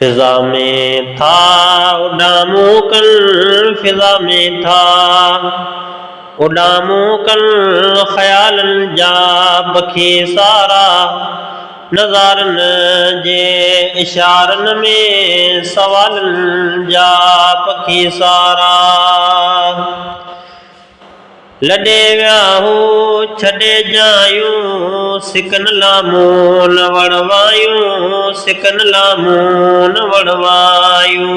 फिजा में था उड़ामों कल, फिजा में था उड़ामों कल, ख्यालन जा बखे सारा, नज़ारन जे इशारन में सवालन जा पखी सारा। लॾे वियाहूं छॾे जायूं, सिकन लामूं न वणवायूं, सिकन लामूं न वणवायूं।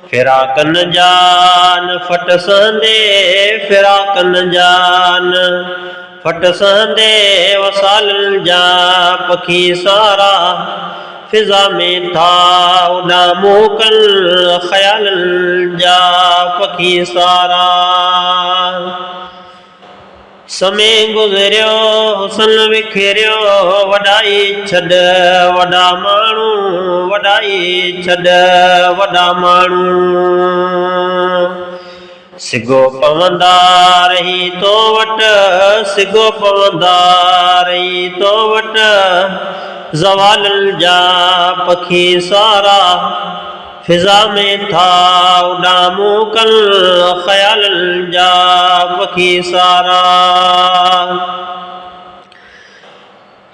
फिराकन जान फट सहंदे, फिराकन जान फट सहंदे, वसालनि जा पखी सारा। फिजा में था उड़ामों कल, ख्यालनि जा पखी सारा। समय गुज़रियो हुसन विखेरियो, वॾाई छॾ वॾा माण्हू, वॾाई छॾ वॾा माण्हू। सिगो पवंदा रही तो वटि, सिगो पवंदा रही तो वटि, ज़वालनि जा पखी सारा। फिजा में था उड़ामों कल, ख्यालनि जा पखी सारा।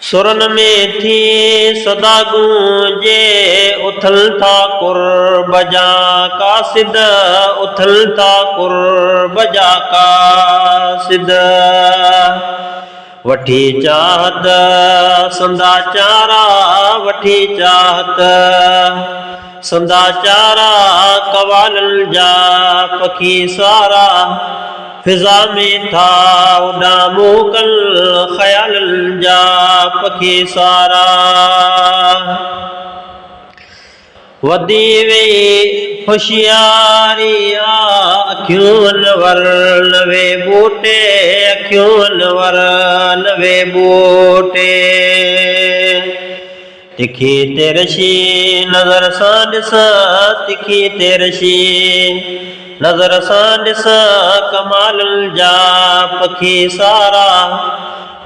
सुरन में थी सदा गूंजे, उथल था कुर्ब जा कासिद, उथल था कुर्ब जा कासिद। वठी चाहत संदा चारा, वठी चाहत संदा चारा, कवालनि जा पखी सारा। फिजा में था उड़ामों कल, ख्यालनि जा पखी सारा। वधी वई होशियारी आ, अखियूं अनवर नवे बूटे, अखियूं अनवर नवे बूटे। तिखी तिरछी नज़र सां ॾिस, तिखी तिरछी नज़र सां ॾिस, कमालनि जा पखी सारा।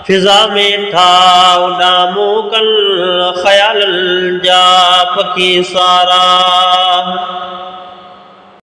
फिजा में था उड़ामों कल, ख्यालनि जा पखी सारा।